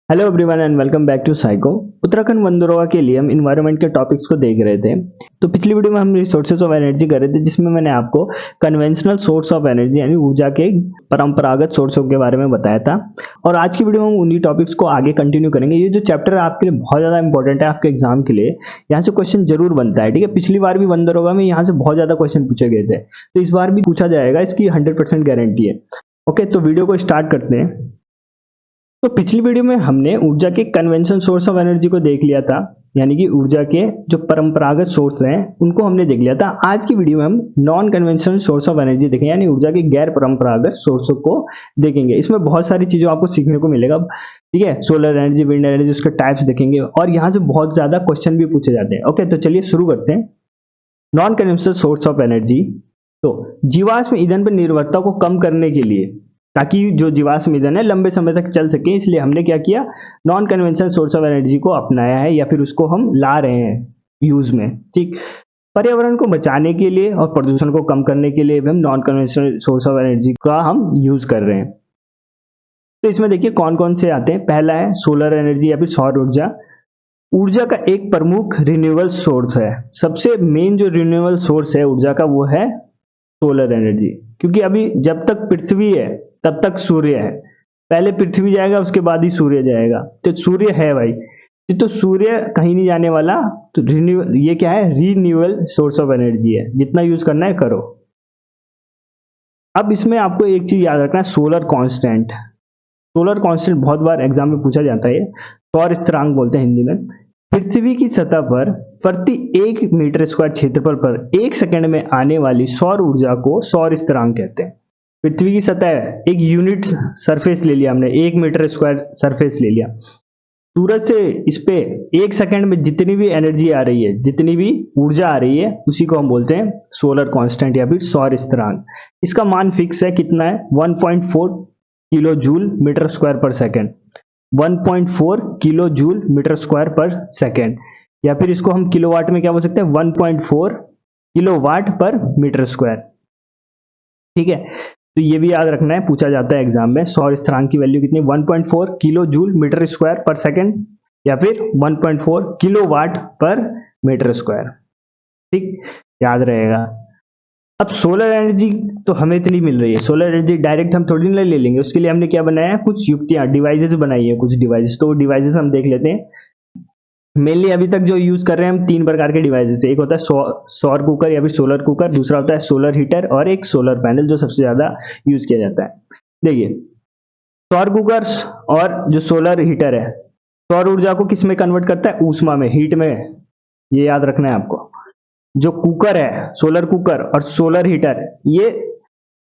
Hello everyone and welcome back to psycho. Uttarakhand MNREGA के लिए हम इन्वायरमेंट के टॉपिक्स को देख रहे थे। तो पिछली वीडियो में हम रिसोर्सेज ऑफ एनर्जी कर रहे थे, जिसमें मैंने आपको कन्वेंशनल सोर्स ऑफ एनर्जी यानी ऊर्जा के परंपरागत सोर्सों के बारे में बताया था। और आज की वीडियो में हम उन्हीं टॉपिक्स को आगे कंटिन्यू करेंगे। ये जो चैप्टर है आपके लिए बहुत ज्यादा इंपॉर्टेंट है आपके एग्जाम के लिए। यहाँ से क्वेश्चन जरूर बनता है, ठीक है। पिछली बार भी मनरेगा में यहाँ से बहुत ज्यादा क्वेश्चन पूछे गए थे, तो इस बार भी पूछा जाएगा, इसकी 100% गारंटी है। ओके, तो वीडियो को स्टार्ट करते हैं। तो पिछली वीडियो में हमने ऊर्जा के कन्वेंशनल सोर्स ऑफ एनर्जी को देख लिया था, यानी कि ऊर्जा के जो परंपरागत सोर्स हैं उनको हमने देख लिया था। आज की वीडियो में हम non conventional source of energy देखेंगे, यानी ऊर्जा के गैर परंपरागत सोर्सों को देखेंगे। इसमें बहुत सारी चीजों आपको सीखने को मिलेगा, ठीक है। सोलर एनर्जी, विंड एनर्जी, उसके टाइप्स देखेंगे और यहाँ से बहुत ज्यादा क्वेश्चन भी पूछे जाते हैं। ओके, तो चलिए शुरू करते हैं। Non conventional source of energy. तो जीवाश्म ईंधन पर निर्भरता को कम करने के लिए, ताकि जो जीवाश्म ईंधन है लंबे समय तक चल सके, इसलिए हमने क्या किया, non conventional source of energy को अपनाया है, या फिर उसको हम ला रहे हैं यूज में, ठीक। पर्यावरण को बचाने के लिए और प्रदूषण को कम करने के लिए भी हम non conventional source of energy का हम यूज कर रहे हैं। तो इसमें देखिए कौन कौन से आते हैं। पहला है सोलर एनर्जी या फिर सौर ऊर्जा। ऊर्जा का एक प्रमुख रिन्यूएबल सोर्स है। सबसे मेन जो रिन्यूएबल सोर्स है ऊर्जा का वो है सोलर एनर्जी, क्योंकि अभी जब तक पृथ्वी है तब तक सूर्य है। पहले पृथ्वी जाएगा, उसके बाद ही सूर्य जाएगा। तो सूर्य है भाई, तो सूर्य कहीं नहीं जाने वाला। तो ये क्या है, रीन्यूएबल सोर्स ऑफ एनर्जी है। जितना यूज करना है करो। अब इसमें आपको एक चीज याद रखना है, सोलर कांस्टेंट। सोलर कांस्टेंट बहुत बार एग्जाम में पूछा जाता है। सौर स्थिरांक बोलते हैं हिंदी में। पृथ्वी की सतह पर प्रति 1 मीटर स्क्वायर क्षेत्रफल पर 1 सेकंड में आने वाली सौर ऊर्जा को सौर स्थिरांक कहते हैं। पृथ्वी की सतह एक यूनिट सरफेस ले लिया हमने, 1 मीटर स्क्वायर सरफेस ले लिया। सूरज से इस पे 1 सेकंड में जितनी भी एनर्जी आ रही है, जितनी भी ऊर्जा आ रही है, उसी को हम बोलते हैं सोलर कांस्टेंट या फिर सौर स्थिरांक। इसका मान फिक्स है, कितना है, 1.4 किलो जूल मीटर स्क्वायर पर second. 1.4 kilo joule metre square पर सेकेंड, या फिर इसको हम किलोवाट में क्या बोल सकते हैं, 1.4 किलोवाट पर मीटर स्क्वायर, ठीक है। तो ये भी याद रखना है, पूछा जाता है एग्जाम में। सौर स्थिरांक की वैल्यू कितनी, 1.4 किलो जूल मीटर स्क्वायर पर सेकेंड, या फिर 1.4 किलोवाट पर मीटर स्क्वायर, ठीक, याद रहेगा। अब सोलर एनर्जी तो हमें इतनी मिल रही है, सोलर एनर्जी डायरेक्ट हम थोड़ी ना ले लेंगे। उसके लिए हमने क्या बनाया है, कुछ युक्तियां, डिवाइसेस बनाई है, कुछ डिवाइसेस। तो डिवाइसेस हम देख लेते हैं। मेनली अभी तक जो यूज कर रहे हैं हम 3 प्रकार के डिवाइसेस। एक होता है सौर कुकर या फिर सोलर कुकर, दूसरा होता है सोलर हीटर, और एक सोलर पैनल जो सबसे ज्यादा यूज किया जाता है। देखिए, सौर कुकर और जो सोलर हीटर है, सौर ऊर्जा को किस में कन्वर्ट करता है, ऊष्मा में, हीट में। ये याद रखना है आपको। जो कुकर है, सोलर कुकर और सोलर हीटर, ये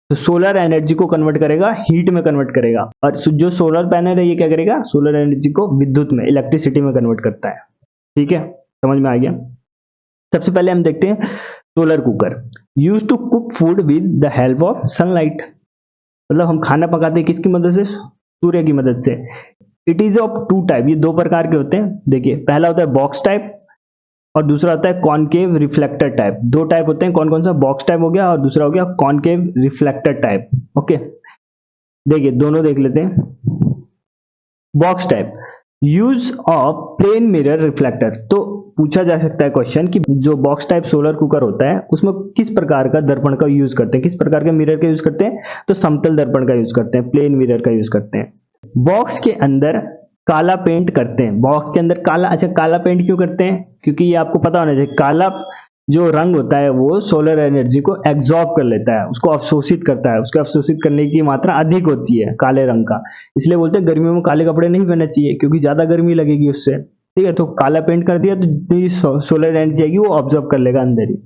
सोलर एनर्जी को कन्वर्ट करेगा, हीट में कन्वर्ट करेगा। और जो सोलर पैनल है, ये क्या करेगा, सोलर एनर्जी को विद्युत में, इलेक्ट्रिसिटी में कन्वर्ट करता है, ठीक है। समझ में आ गया। सबसे पहले हम देखते हैं solar cooker. Use to cook food with the help of sunlight. मतलब हम खाना पकाते हैं किसकी मदद से, सूर्य की मदद से। इट इज ऑफ 2 टाइप, ये 2 प्रकार के होते हैं। देखिए, पहला होता है बॉक्स टाइप और दूसरा होता है कॉनकेव रिफ्लेक्टर टाइप। 2 टाइप होते हैं, कौन कौन सा, बॉक्स टाइप हो गया और दूसरा हो गया कॉनकेव रिफ्लेक्टर टाइप। ओके, देखिए दोनों देख लेते हैं। Box type, use of plane mirror reflector. तो पूछा जा सकता है क्वेश्चन कि जो बॉक्स टाइप सोलर कुकर होता है उसमें किस प्रकार का दर्पण का यूज करते हैं, किस प्रकार के मिरर का यूज करते हैं। तो समतल दर्पण का यूज करते हैं, प्लेन मिरर का यूज करते हैं। बॉक्स के अंदर काला पेंट करते हैं, बॉक्स के अंदर काला। अच्छा, काला पेंट क्यों करते हैं, क्योंकि ये आपको पता होना चाहिए, काला जो रंग होता है वो सोलर एनर्जी को एब्जॉर्ब कर लेता है, उसको अवशोषित करता है। उसको अवशोषित करने की मात्रा अधिक होती है काले रंग का। इसलिए बोलते हैं गर्मियों में काले कपड़े नहीं पहनने चाहिए, क्योंकि ज्यादा गर्मी लगेगी उससे, ठीक है। तो काला पेंट कर दिया तो जितनी सोलर एनर्जी आएगी वो ऑब्जर्व कर लेगा अंदर ही।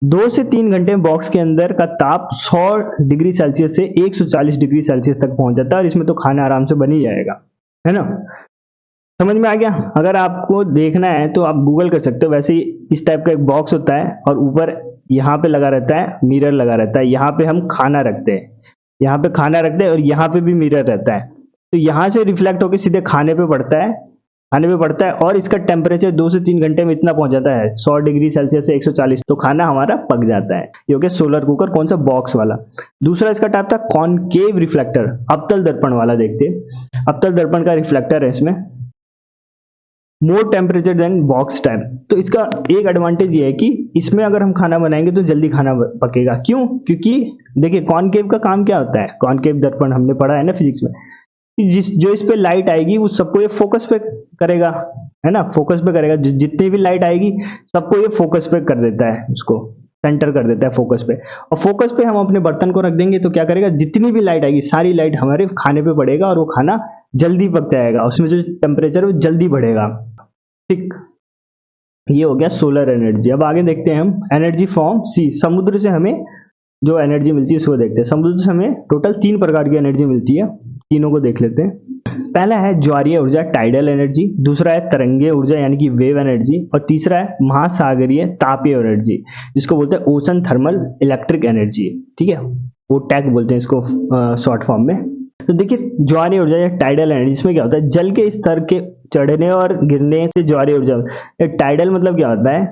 2 से 3 घंटे में बॉक्स के अंदर का ताप 100 डिग्री सेल्सियस से 140 डिग्री सेल्सियस तक पहुंच जाता है, और इसमें तो खाना आराम से बन ही जाएगा, है ना। समझ में आ गया। अगर आपको देखना है तो आप गूगल कर सकते हो। वैसे ही इस टाइप का एक बॉक्स होता है और ऊपर यहाँ पे लगा रहता है, मिरर लगा रहता है। यहाँ पे हम खाना रखते हैं, यहाँ पे खाना रखते हैं और यहाँ पे भी मिरर रहता है। तो यहाँ से रिफ्लेक्ट होकर सीधे खाने पे पड़ता है, खाने पे पड़ता है, और इसका टेम्परेचर 2 से 3 घंटे में इतना पहुंच जाता है 100 डिग्री सेल्सियस से 140, तो खाना हमारा पक जाता है। ये हो गया सोलर कुकर, कौन सा, बॉक्स वाला। दूसरा इसका टाइप था कॉनकेव रिफ्लेक्टर, अवतल दर्पण वाला। देखते हैं, अवतल दर्पण का रिफ्लेक्टर है इसमें, मोर टेम्परेचर देन बॉक्स टाइप। तो इसका एक एडवांटेज ये है कि इसमें अगर हम खाना बनाएंगे तो जल्दी खाना पकेगा। क्यों? क्योंकि देखिए कॉनकेव का काम क्या होता है, कॉनकेव दर्पण हमने पढ़ा है ना फिजिक्स में, जो इस पे लाइट आएगी वो सबको ये फोकस पे करेगा, है ना, फोकस पे करेगा। जितनी भी लाइट आएगी सबको ये फोकस पे कर देता है, उसको सेंटर कर देता है फोकस पे। और फोकस पे हम अपने बर्तन को रख देंगे तो क्या करेगा, जितनी भी लाइट आएगी सारी लाइट हमारे खाने पे पड़ेगा और वो खाना जल्दी पक जाएगा, उसमें जो टेम्परेचर है वो जल्दी बढ़ेगा। ठीक, ये हो गया सोलर एनर्जी। अब आगे देखते हैं हम एनर्जी फ्रॉम सी, समुद्र से हमें जो एनर्जी मिलती है उसको देखते हैं। समुद्र से हमें टोटल 3 प्रकार की एनर्जी मिलती है, तीनों को देख लेते हैं। पहला है ज्वारीय ऊर्जा, टाइडल एनर्जी। दूसरा है तरंगीय ऊर्जा यानी कि वेव एनर्जी। और तीसरा है महासागरीय तापीय एनर्जी, जिसको बोलते हैं ओशन थर्मल इलेक्ट्रिक एनर्जी। ठीक है, वो टैग बोलते हैं इसको शॉर्ट फॉर्म में। तो देखिए ज्वारीय ऊर्जा या टाइडल एनर्जी, इसमें क्या होता है, जल के स्तर के चढ़ने और गिरने से ज्वारीय ऊर्जा। टाइडल मतलब क्या होता है,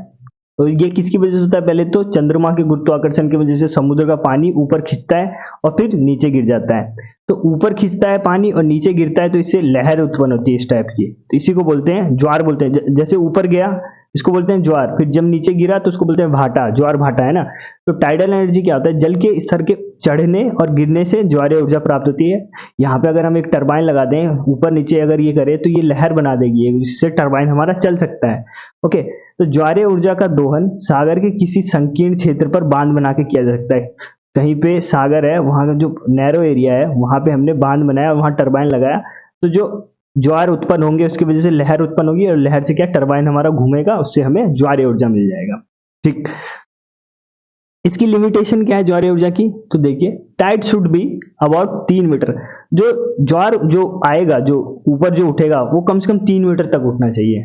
तो ये किसकी वजह से होता है, पहले तो चंद्रमा के गुरुत्वाकर्षण की वजह से समुद्र का पानी ऊपर खिंचता है और फिर नीचे गिर जाता है। तो ऊपर खिंचता है पानी और नीचे गिरता है तो इससे लहर उत्पन्न होती है इस टाइप की, तो इसी को बोलते हैं ज्वार बोलते हैं। जैसे ऊपर गया इसको बोलते हैं ज्वार, फिर जब नीचे गिरा तो उसको बोलते हैं भाटा, ज्वार भाटा, है ना। तो टाइडल एनर्जी क्या होता है, जल के स्तर के चढ़ने और गिरने से ज्वारीय ऊर्जा प्राप्त होती है। यहाँ पे अगर हम एक टरबाइन लगा दें ऊपर नीचे अगर ये करें तो ये लहर बना देगी, इससे टरबाइन हमारा चल सकता है। ओके, तो ज्वारीय ऊर्जा का दोहन सागर के किसी संकीर्ण क्षेत्र पर बांध बना के किया जा सकता है। कहीं पे सागर है, वहां का जो नैरो एरिया है वहां पे हमने बांध बनाया, वहां टरबाइन लगाया, तो जो ज्वार उत्पन्न होंगे उसकी वजह से लहर उत्पन्न होगी और लहर से क्या, टरबाइन हमारा घूमेगा, उससे हमें ज्वारीय ऊर्जा मिल जाएगा। ठीक, इसकी लिमिटेशन क्या है ज्वारीय ऊर्जा की, तो देखिए tide should be about 3 metre. जो ज्वार जो आएगा, जो ऊपर जो उठेगा वो कम से कम 3 मीटर तक उठना चाहिए।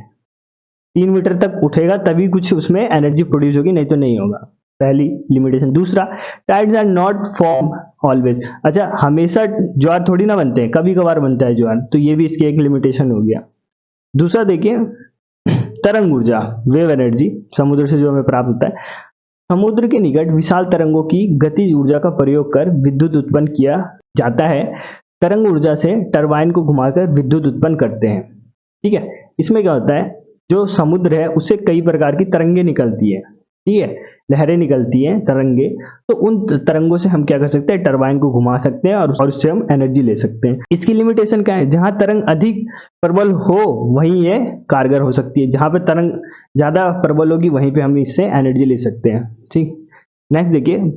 3 मीटर तक उठेगा तभी कुछ उसमें एनर्जी प्रोड्यूस होगी, नहीं तो नहीं होगा। पहली लिमिटेशन। दूसरा, tides are not form always. अच्छा, हमेशा ज्वार थोड़ी ना बनते हैं, कभी कभार बनता है ज्वार, तो ये भी इसकी एक लिमिटेशन हो गया। दूसरा देखिए तरंग ऊर्जा, वेव एनर्जी, समुद्र से जो हमें प्राप्त होता है। समुद्र के निकट विशाल तरंगों की गतिज ऊर्जा का प्रयोग कर विद्युत उत्पन्न किया जाता है। तरंग ऊर्जा से टरबाइन को घुमाकर विद्युत उत्पन्न करते हैं। ठीक है, इसमें क्या होता है, जो समुद्र है उससे कई प्रकार की तरंगे निकलती है, ठीक है, लहरें निकलती हैं, तरंगे। तो उन तरंगों से हम क्या कर सकते हैं, टरबाइन को घुमा सकते हैं और उससे हम एनर्जी ले सकते हैं। इसकी लिमिटेशन क्या है, जहां तरंग अधिक प्रबल हो वहीं ये कारगर हो सकती है, जहां पे तरंग ज्यादा प्रबल होगी वहीं पे हम इससे एनर्जी ले सकते हैं। ठीक, नेक्स्ट देखिए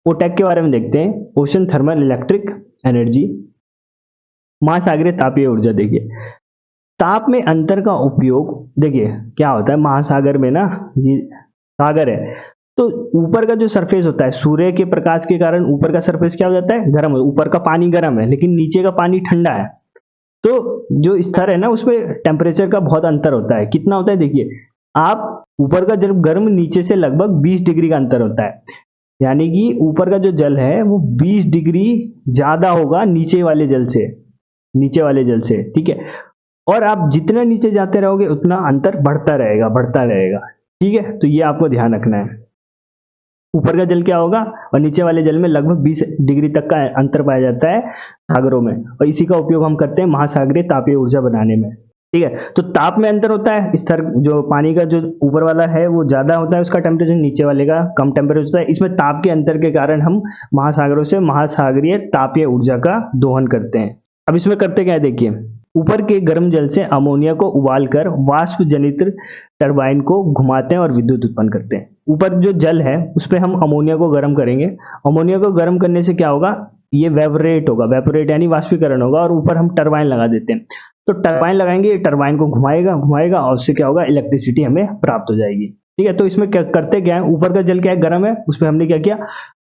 ओटेक के बारे में देखते हैं, ओशन थर्मल इलेक्ट्रिक एनर्जी। महासागरीय तापीय ऊर्जा, देखिए ताप में अंतर का उपयोग, देखिए क्या होता है, महासागर में ना ये सागर है, तो ऊपर का जो सरफेस होता है सूर्य के प्रकाश के कारण ऊपर का सरफेस क्या हो जाता है, गर्म, ऊपर का पानी गर्म है लेकिन नीचे का पानी ठंडा है। तो जो स्तर है ना उसमें टेम्परेचर का बहुत अंतर होता है। कितना होता है, देखिए आप ऊपर का जब गर्म, नीचे से लगभग 20 डिग्री का अंतर होता है, यानी कि ऊपर का जो जल है वो 20 डिग्री ज्यादा होगा नीचे वाले जल से, नीचे वाले जल से। ठीक है, और आप जितना नीचे जाते रहोगे उतना अंतर बढ़ता रहेगा, बढ़ता रहेगा। ठीक है, तो ये आपको ध्यान रखना है, ऊपर का जल क्या होगा और नीचे वाले जल में लगभग 20 डिग्री तक का अंतर पाया जाता है सागरों में, और इसी का उपयोग हम करते हैं महासागरीय तापीय ऊर्जा बनाने में। ठीक है, तो ताप में अंतर होता है, स्तर जो पानी का जो ऊपर वाला है वो ज्यादा होता है उसका टेम्परेचर, नीचे वाले का कम टेम्परेचर होता है। इसमें ताप के अंतर के कारण हम महासागरों से महासागरीय तापीय ऊर्जा का दोहन करते हैं। अब इसमें करते क्या है, देखिए ऊपर के गर्म जल से अमोनिया को उबालकर वाष्प जनित टरबाइन को घुमाते हैं और विद्युत उत्पन्न करते हैं। ऊपर जो जल है उस पर हम अमोनिया को गर्म करेंगे, अमोनिया को गर्म करने से क्या होगा, ये वेपोरेट होगा, वेपोरेट यानी वाष्पीकरण होगा, और ऊपर हम टरबाइन लगा देते हैं। तो टरबाइन लगाएंगे, ये टरबाइन को घुमाएगा घुमाएगा और उससे क्या होगा, इलेक्ट्रिसिटी हमें प्राप्त हो जाएगी। ठीक है, तो इसमें क्या करते क्या है, ऊपर का जल क्या है, गर्म है, उसमें हमने क्या किया,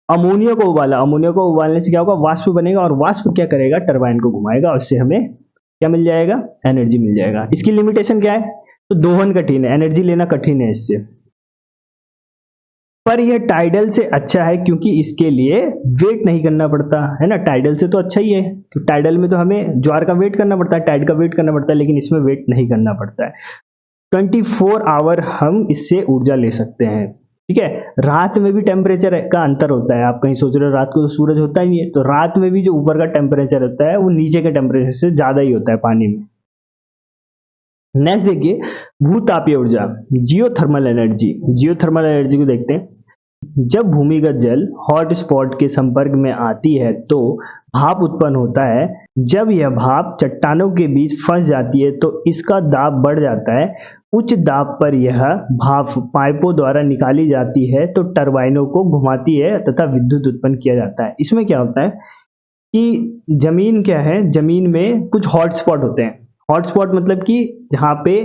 अमोनिया को उबाला, अमोनिया को उबालने से क्या होगा, वाष्प बनेगा, और वाष्प क्या करेगा, टरबाइन को घुमाएगा और उससे हमें क्या मिल जाएगा, एनर्जी मिल जाएगा। इसकी लिमिटेशन क्या है, तो दोहन कठिन है, एनर्जी लेना कठिन है इससे। पर यह टाइडल से अच्छा है क्योंकि इसके लिए वेट नहीं करना पड़ता है ना। टाइडल से तो अच्छा ही है, तो टाइडल में तो हमें ज्वार का वेट करना पड़ता है, टाइड का वेट करना पड़ता है, लेकिन इसमें वेट नहीं करना पड़ता है। 24 आवर हम इससे ऊर्जा ले सकते हैं। ठीक है, रात में भी टेम्परेचर का अंतर होता है। आप कहीं सोच रहे हो रात को तो सूरज होता ही नहीं है, तो रात में भी जो ऊपर का टेम्परेचर होता है वो नीचे के टेम्परेचर से ज्यादा ही होता है पानी में। नेक्स्ट देखिए भूतापीय ऊर्जा, जियोथर्मल एनर्जी। जियोथर्मल एनर्जी को देखते हैं। जब भूमिगत जल हॉट स्पॉट के संपर्क में आती है तो भाप उत्पन्न होता है। जब यह भाप चट्टानों के बीच फंस जाती है तो इसका दाब बढ़ जाता है। उच्च दाब पर यह भाप पाइपों द्वारा निकाली जाती है तो टरबाइनों को घुमाती है तथा विद्युत उत्पन्न किया जाता है। इसमें क्या होता है कि जमीन क्या है, जमीन में कुछ हॉट स्पॉट होते हैं। हॉट स्पॉट मतलब कि जहाँ पे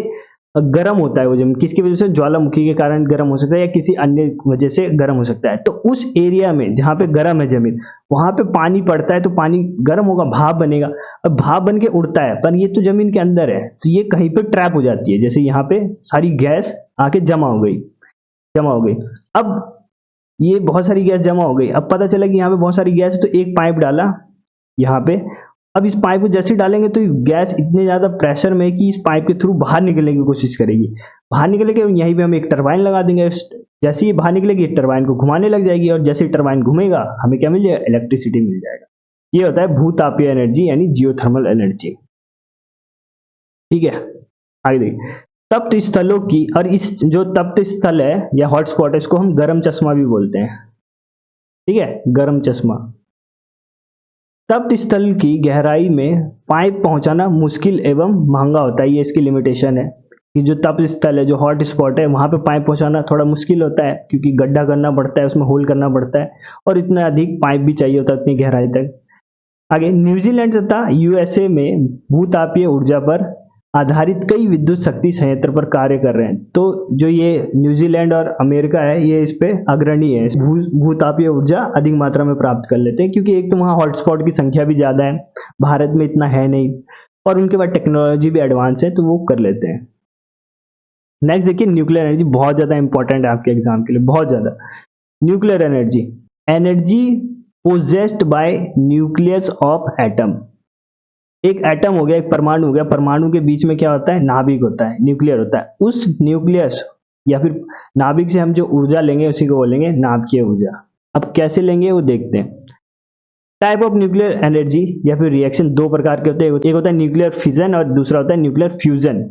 गर्म होता है वो जमीन, किसकी वजह से, ज्वालामुखी के कारण गर्म हो सकता है या किसी अन्य वजह से गर्म हो सकता है। तो उस एरिया में जहाँ पे गर्म है जमीन, वहां पे पानी पड़ता है तो पानी गर्म होगा, भाप बनेगा। अब भाप बन के उड़ता है, पर ये तो जमीन के अंदर है तो ये कहीं पे ट्रैप हो जाती है। जैसे यहाँ पे सारी गैस आके जमा हो गई। अब ये बहुत सारी गैस जमा हो गई। अब पता चला कि यहाँ पे बहुत सारी गैस है, तो एक पाइप डाला यहाँ पे। अब इस पाइप को जैसे ही डालेंगे तो गैस इतने ज्यादा प्रेशर में है कि इस पाइप के थ्रू बाहर निकलने की कोशिश करेगी। बाहर निकलेगी, यहीं पे हम एक टरबाइन लगा देंगे। जैसे ही बाहर निकलेगी टरबाइन को घुमाने लग जाएगी, और जैसे ही टरबाइन घूमेगा हमें क्या मिल जाएगा, इलेक्ट्रिसिटी मिल जाएगा। ये होता है भूतापीय एनर्जी यानी जियोथर्मल एनर्जी। ठीक है, आगे देखिए तप्त स्थलों की, और इस जो तप्त स्थल है या हॉटस्पॉट है इसको हम गर्म चश्मा भी बोलते हैं। ठीक है, गर्म चश्मा। तप्त स्थल की गहराई में पाइप पहुंचाना मुश्किल एवं महंगा होता है। ये इसकी लिमिटेशन है कि जो तप्त स्थल है, जो हॉट स्पॉट है, वहां पे पाइप पहुंचाना थोड़ा मुश्किल होता है क्योंकि गड्ढा करना पड़ता है, उसमें होल करना पड़ता है, और इतना अधिक पाइप भी चाहिए होता है इतनी गहराई तक। आगे न्यूजीलैंड तथा यूएसए में भूतापीय ऊर्जा पर आधारित कई विद्युत शक्ति संयंत्र पर कार्य कर रहे हैं। तो जो ये न्यूजीलैंड और अमेरिका है ये इस पे अग्रणी है। भूतापीय ऊर्जा अधिक मात्रा में प्राप्त कर लेते हैं क्योंकि एक तो वहाँ हॉटस्पॉट की संख्या भी ज्यादा है, भारत में इतना है नहीं, और उनके पास टेक्नोलॉजी भी एडवांस है तो वो कर लेते हैं। नेक्स्ट देखिए न्यूक्लियर एनर्जी, बहुत ज्यादा इंपॉर्टेंट है आपके एग्जाम के लिए, बहुत ज्यादा। Nuclear energy, energy possessed by nucleus of atom. एक एटम हो गया, एक परमाणु हो गया, परमाणु के बीच में क्या होता है, नाभिक होता है, न्यूक्लियर होता है। उस न्यूक्लियस या फिर नाभिक से हम जो ऊर्जा लेंगे उसी को बोलेंगे नाभिकीय ऊर्जा। अब कैसे लेंगे वो देखते हैं। टाइप ऑफ न्यूक्लियर एनर्जी या फिर रिएक्शन दो प्रकार के होते हैं, एक होता है न्यूक्लियर फिजन और दूसरा होता है न्यूक्लियर फ्यूजन।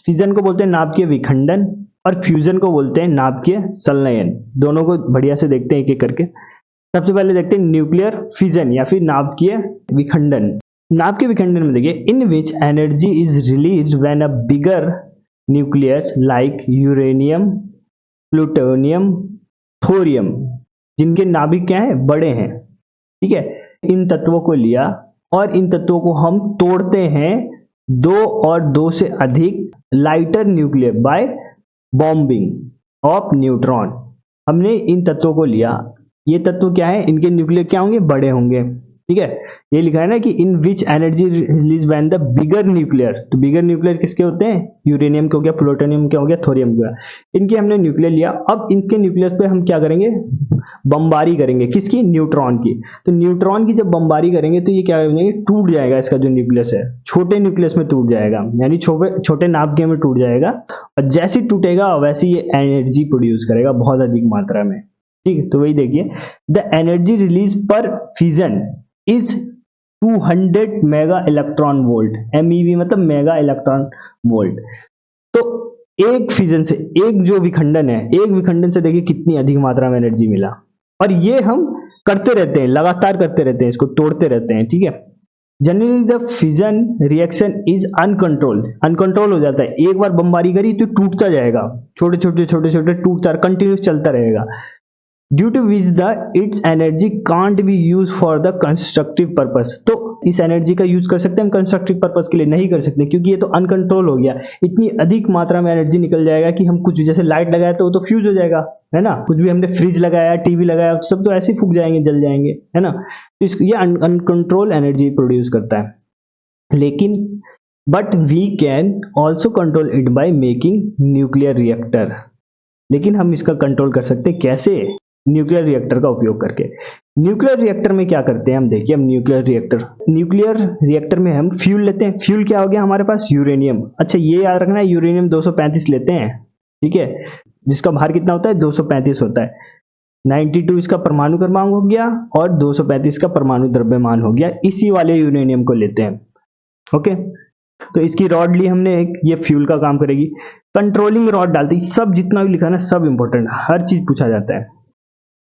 फिजन को बोलते हैं नाभिकीय विखंडन और फ्यूजन को बोलते हैं नाभिकीय संलयन। दोनों को बढ़िया से देखते हैं एक एक करके। सबसे पहले देखते हैं न्यूक्लियर फिजन या फिर नाभिकीय विखंडन। नाभिकीय विखंडन में देखिए, in which energy is release when a bigger nucleus like uranium, plutonium, thorium, जिनके नाभिक क्या है, बड़े हैं। ठीक है, इन तत्वों को लिया और इन तत्वों को हम तोड़ते हैं दो और दो से अधिक lighter nuclear by bombing of neutron. हमने इन तत्वों को लिया, ये तत्व क्या है, इनके न्यूक्लियर क्या होंगे, बड़े होंगे। ठीक है, ये लिखा है ना कि in which energy release when the bigger nuclear. तो बिगर न्यूक्लियर किसके होते हैं, यूरेनियम के हो गया, प्लूटोनियम के हो गया, थोरियम के हो गया। इनके हमने न्यूक्लियर लिया, अब इनके न्यूक्लियस पे हम क्या करेंगे, बमबारी करेंगे, किसकी, न्यूट्रॉन की। तो न्यूट्रॉन की जब बमबारी करेंगे तो ये क्या करेंगे, टूट जाएगा, इसका जो न्यूक्लियस है छोटे न्यूक्लियस में टूट जाएगा, यानी छोटे नाभिक में टूट जाएगा, और जैसे टूटेगा वैसे ये एनर्जी प्रोड्यूस करेगा बहुत अधिक मात्रा में। ठीक है, तो वही देखिए, द एनर्जी रिलीज पर fission is 200 mega electron volt. MEV मतलब मेगा इलेक्ट्रॉन वोल्ट। तो एक फिजन से, एक जो विखंडन है, एक विखंडन से देखिए कितनी अधिक मात्रा में एनर्जी मिला। और ये हम करते रहते हैं, लगातार करते रहते हैं, इसको तोड़ते रहते हैं। ठीक है, generally the fission reaction is uncontrol हो जाता है। एक बार बमबारी करी तो टूटता जाएगा, छोटे छोटे टूटता, कंटिन्यूस चलता रहेगा। Due to which the its energy can't be use for the constructive purpose. तो इस एनर्जी का यूज कर सकते हैं हम कंस्ट्रक्टिव पर्पस के लिए, नहीं कर सकते क्योंकि ये तो अनकंट्रोल हो गया। इतनी अधिक मात्रा में एनर्जी निकल जाएगा कि हम कुछ, जैसे लाइट लगाया तो वो तो फ्यूज हो जाएगा, है ना। कुछ भी हमने फ्रिज लगाया, टीवी लगाया, सब तो ऐसे ही फूक जाएंगे, जल जाएंगे, है ना। तो ये अनकंट्रोल एनर्जी प्रोड्यूस करता है। लेकिन but we can also control it by making nuclear reactor. लेकिन हम इसका कंट्रोल कर सकते हैं कैसे? न्यूक्लियर रिएक्टर का उपयोग करके। न्यूक्लियर रिएक्टर में क्या करते हैं हम, देखिए हम न्यूक्लियर रिएक्टर में हम फ्यूल लेते हैं। फ्यूल क्या हो गया हमारे पास? यूरेनियम। अच्छा ये याद रखना है, यूरेनियम 235 लेते हैं, ठीक है, जिसका भार कितना होता है? 235 होता है। 92 इसका परमाणु क्रमांक हो गया और 235 का परमाणु द्रव्यमान हो गया, इसी वाले यूरेनियम को लेते हैं। ओके, तो इसकी रॉड ली हमने एक, ये फ्यूल का काम करेगी। कंट्रोलिंग रॉड डालते ही सब जितना भी लिखा है ना, सब इंपॉर्टेंट, हर चीज पूछा जाता है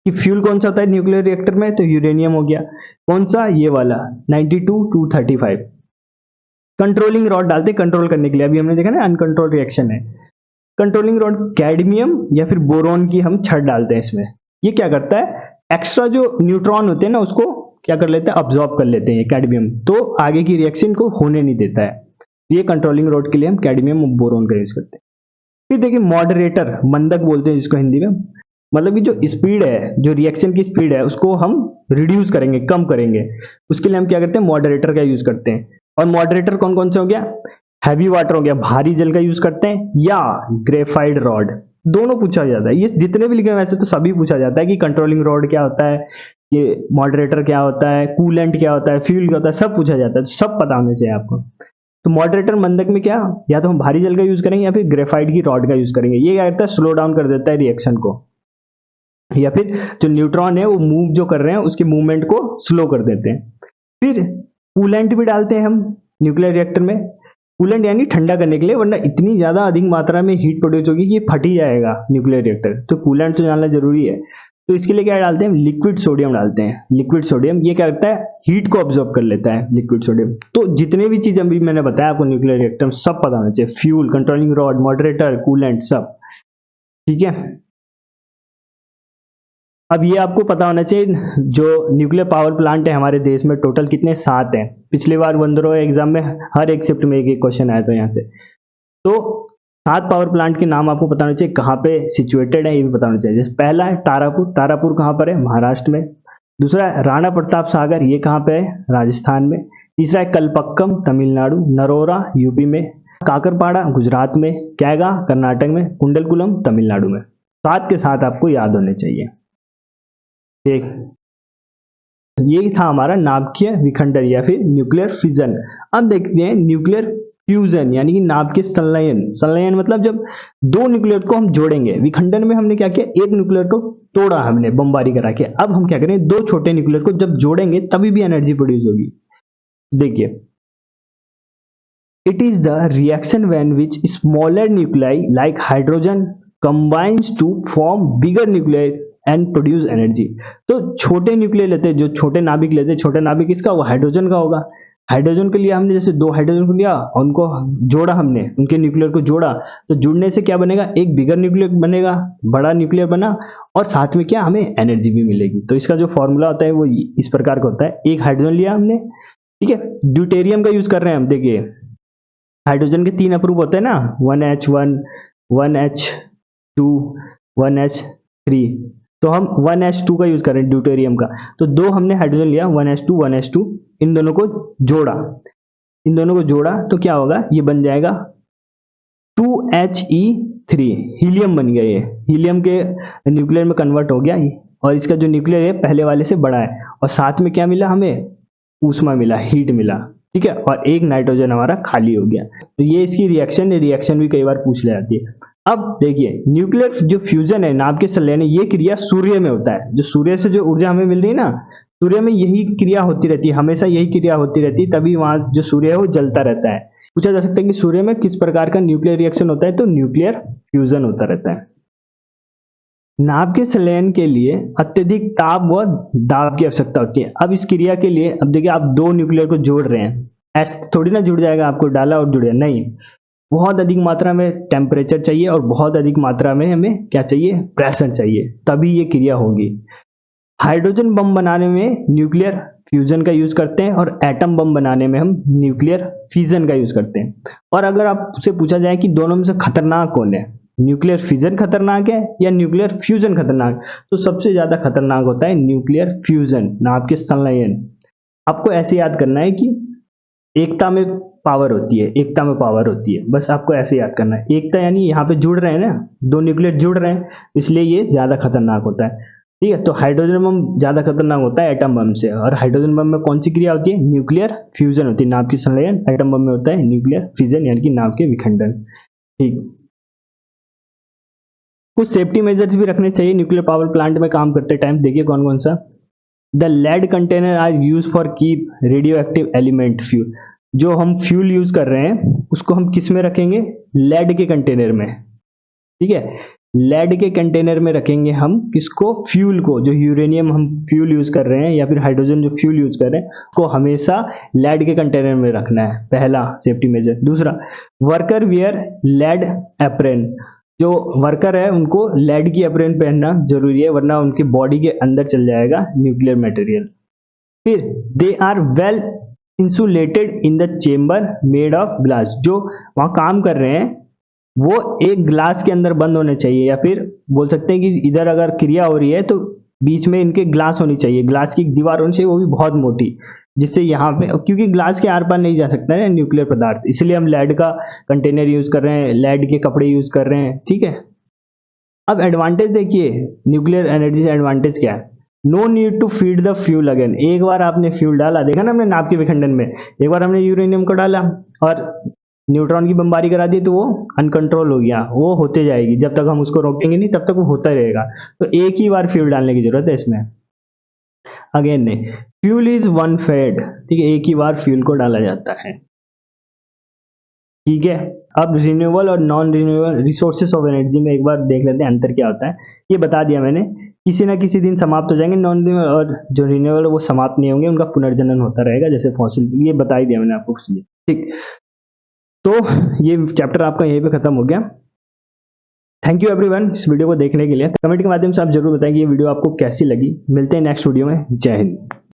कि फ्यूल कौन सा होता है न्यूक्लियर रिएक्टर में, तो यूरेनियम हो गया। कौन सा? ये वाला 92 235। कंट्रोलिंग रॉड डालते कंट्रोल करने के लिए, अभी हमने देखा ना अनकंट्रोल रिएक्शन है। कंट्रोलिंग रॉड कैडमियम या फिर बोरोन की हम छड़ डालते हैं इसमें। ये क्या करता है? एक्स्ट्रा जो न्यूट्रॉन होते हैं ना उसको क्या कर लेते हैं? अब्सॉर्ब कर लेते हैं कैडमियम, तो आगे की रिएक्शन को होने नहीं देता है। ये कंट्रोलिंग रॉड के लिए हम कैडमियम और बोरोन का यूज करते हैं। फिर देखिए मॉडरेटर, मंदक बोलते हैं जिसको हिंदी में, मतलब कि जो स्पीड है, जो रिएक्शन की स्पीड है उसको हम रिड्यूस करेंगे, कम करेंगे, उसके लिए हम क्या करते हैं? मॉडरेटर का यूज करते हैं। और मॉडरेटर कौन कौन से हो गया? हैवी वाटर हो गया, भारी जल का यूज करते हैं, या ग्रेफाइट रॉड, दोनों पूछा जाता है। ये जितने भी लिखे हैं वैसे तो सभी पूछा जाता है कि कंट्रोलिंग रॉड क्या होता है, ये मॉडरेटर क्या होता है, कूलेंट क्या होता है, फ्यूल क्या होता है, सब पूछा जाता है, सब पता होना चाहिए आपको। तो मॉडरेटर मंदक में क्या, या तो हम भारी जल का यूज करेंगे या फिर ग्रेफाइट की रॉड का यूज करेंगे। ये क्या करता है? स्लो डाउन कर देता है रिएक्शन को, या फिर जो न्यूट्रॉन है वो मूव जो कर रहे हैं उसके मूवमेंट को स्लो कर देते हैं। फिर कूलेंट भी डालते हैं हम न्यूक्लियर रिएक्टर में। कूलेंट यानी ठंडा करने के लिए, वरना इतनी ज्यादा अधिक मात्रा में हीट प्रोड्यूस होगी कि ये फट ही जाएगा न्यूक्लियर रिएक्टर, तो कूलेंट तो जानना जरूरी है। तो इसके लिए क्या डालते हैं? लिक्विड सोडियम डालते हैं। लिक्विड सोडियम ये क्या करता है? हीट को ऑब्जॉर्ब कर लेता है लिक्विड सोडियम। तो जितने भी चीज अभी मैंने बताया आपको न्यूक्लियर रिएक्टर में सब पता होना चाहिए, fuel, controlling rod, moderator, coolant, सब, ठीक है। अब ये आपको पता होना चाहिए, जो न्यूक्लियर पावर प्लांट है हमारे देश में टोटल कितने? 7 हैं। पिछली बार 15 एग्जाम में हर एक शिफ्ट में एक एक क्वेश्चन आया था यहाँ से। तो 7 पावर प्लांट के नाम आपको पता होना चाहिए, कहाँ पे सिचुएटेड है ये भी पता होना चाहिए। जैसे पहला है तारापुर। तारापुर कहाँ पर है? महाराष्ट्र में। दूसरा है राणा प्रताप सागर, ये कहाँ पे है? राजस्थान में। तीसरा है कलपक्कम, तमिलनाडु। नरोरा, यूपी में। काकरपाड़ा, गुजरात में। कैगा, कर्नाटक में। कुंडलकुलम, तमिलनाडु में। 7 के 7 आपको याद होने चाहिए। ठीक, ये था हमारा नाभिकीय विखंडन या फिर न्यूक्लियर फिजन। अब देखते हैं न्यूक्लियर फ्यूजन यानी कि नाभिकीय संलयन। संलयन मतलब जब दो न्यूक्लियर को हम जोड़ेंगे। विखंडन में हमने क्या किया? एक न्यूक्लियर को तोड़ा हमने बमबारी करा के। अब हम क्या करें? दो छोटे न्यूक्लियर को जब जोड़ेंगे तभी भी एनर्जी प्रोड्यूस होगी। देखिए, it is the reaction when which smaller nuclei like hydrogen combines to form bigger nuclei and produce energy. तो छोटे न्यूक्लियर लेते हैं, जो छोटे नाभिक लेते हैं, छोटे नाभिक किसका? वो हाइड्रोजन का होगा। हाइड्रोजन के लिए हमने जैसे 2 हाइड्रोजन को लिया, उनको जोड़ा, हमने उनके न्यूक्लियर को जोड़ा, तो जुड़ने से क्या बनेगा? एक बिगर न्यूक्लियर बनेगा, बड़ा न्यूक्लियर बना, और साथ में क्या? हमें एनर्जी भी मिलेगी। तो इसका जो फॉर्मूला होता है वो इस प्रकार का होता है। एक हाइड्रोजन लिया हमने, ठीक है, ड्यूटेरियम का यूज कर रहे हैं हम। देखिए हाइड्रोजन के 3 अप्रूव होते हैं ना, 1H1, 1H2, 1H3, तो हम 1H2 का यूज कर रहे हैं ड्यूटेरियम का। तो 2 हमने हाइड्रोजन लिया, 1H2, 1H2, इन दोनों को जोड़ा, तो क्या होगा? ये बन जाएगा 2He3, हीलियम बन गया। ये हीलियम के न्यूक्लियर में कन्वर्ट हो गया, और इसका जो न्यूक्लियर है पहले वाले से बड़ा है, और साथ में क्या मिला हमें? ऊष्मा मिला, हीट मिला, ठीक है, और एक नाइट्रोजन हमारा खाली हो गया। तो ये इसकी रिएक्शन भी कई बार पूछ ले जाती है। अब देखिए न्यूक्लियर जो फ्यूजन है, नाभिकीय संलयन, ये क्रिया सूर्य में होता है। जो सूर्य से जो ऊर्जा हमें मिल रही है ना, सूर्य में यही क्रिया होती रहती है, हमेशा यही क्रिया होती रहती है, तभी वहां जो सूर्य है वो जलता रहता है। पूछा जा सकता है कि सूर्य में किस प्रकार का न्यूक्लियर रिएक्शन होता है, तो न्यूक्लियर फ्यूजन होता रहता है। नाभिकीय संलयन के लिए अत्यधिक ताप व दाब की आवश्यकता होती है। अब इस क्रिया के लिए, अब देखिए आप 2 न्यूक्लियर को जोड़ रहे हैं, ऐसे थोड़ी ना जुड़ जाएगा, आपको डाला और जुड़ गया, नहीं, बहुत अधिक मात्रा में टेम्परेचर चाहिए और बहुत अधिक मात्रा में हमें क्या चाहिए? प्रेशर चाहिए, तभी ये क्रिया होगी। हाइड्रोजन बम बनाने में न्यूक्लियर फ्यूजन का यूज करते हैं, और एटम बम बनाने में हम न्यूक्लियर फिजन का यूज करते हैं। और अगर आपसे पूछा जाए कि दोनों में से खतरनाक कौन है, न्यूक्लियर फिजन खतरनाक है या न्यूक्लियर फ्यूजन खतरनाक, तो सबसे ज्यादा खतरनाक होता है न्यूक्लियर फ्यूजन, नाभिकीय संलयन। आपको ऐसे याद करना है कि एकता में पावर होती है, एकता में पावर होती है। बस आपको ऐसे याद करना है। एकता यानी यहाँ पे जुड़ रहे हैं ना, दो न्यूक्लियर जुड़ रहे हैं, इसलिए ये ज्यादा खतरनाक होता है। ठीक है, तो हाइड्रोजन बम ज्यादा खतरनाक होता है एटम बम से। और हाइड्रोजन बम में कौन सी क्रिया होती है? न्यूक्लियर फ्यूजन होती है, नाभ की संलयन। एटम बम में होता है न्यूक्लियर फिजन यानी कि नाभ के विखंडन। ठीक, कुछ सेफ्टी मेजर्स भी रखने चाहिए न्यूक्लियर पावर प्लांट में काम करते टाइम। देखिए कौन कौन सा। The lead container are use for keep radioactive element fuel. जो हम फ्यूल यूज कर रहे हैं उसको हम किस में रखेंगे? लेड के कंटेनर में। ठीक है, लेड के कंटेनर में रखेंगे हम किसको? फ्यूल को। जो यूरेनियम हम फ्यूल यूज कर रहे हैं या फिर हाइड्रोजन जो फ्यूल यूज कर रहे हैं को हमेशा लेड के कंटेनर में रखना है, पहला सेफ्टी मेजर। दूसरा, वर्कर वियर लेड एप्रन। जो वर्कर है उनको लेड की एप्रन पहनना जरूरी है, वरना उनकी बॉडी के अंदर चल जाएगा न्यूक्लियर मटेरियल। फिर they are well insulated in the chamber made of glass. जो वहां काम कर रहे हैं वो एक ग्लास के अंदर बंद होने चाहिए, या फिर बोल सकते हैं कि इधर अगर क्रिया हो रही है तो बीच में इनके ग्लास होनी चाहिए, ग्लास की दीवार होनी चाहिए, वो भी बहुत मोटी, जिससे यहाँ पे, क्योंकि ग्लास के आर पार नहीं जा सकता है न्यूक्लियर पदार्थ, इसलिए हम लेड का कंटेनर यूज कर रहे हैं, लेड के कपड़े यूज कर रहे हैं। ठीक है, अब एडवांटेज देखिए, न्यूक्लियर एनर्जी से एडवांटेज क्या है? No need to feed the fuel again. एक बार आपने फ्यूल डाला, देखा ना हमने नाभ के विखंडन में, एक बार हमने यूरेनियम को डाला और न्यूट्रॉन की बमबारी करा दी तो वो अनकंट्रोल हो गया, वो होते जाएगी, जब तक हम उसको रोकेंगे नहीं तब तक वो होता रहेगा। तो एक ही बार फ्यूल डालने की जरूरत है इसमें, अगेन नहीं। Fuel is one fed. ठीक है, एक ही बार फ्यूल को डाला जाता है। ठीक है, अब रिन्यूएबल और non renewable resources of energy में एक बार देख लेते हैं अंतर क्या होता है। ये बता दिया मैंने, किसी ना किसी दिन समाप्त हो जाएंगे नॉन रिन्यूएबल, और जो रिन्यूएबल वो समाप्त नहीं होंगे, उनका पुनर्जनन होता रहेगा जैसे फॉसिल। ये बता ही दिया मैंने आपको कुछ। ठीक, तो ये चैप्टर आपका यहीं पे खत्म हो गया। थैंक यू एवरीवन इस वीडियो को देखने के लिए। कमेंट के माध्यम से आप जरूर बताएं कि ये वीडियो आपको कैसी लगी। मिलते हैं नेक्स्ट वीडियो में। जय हिंद।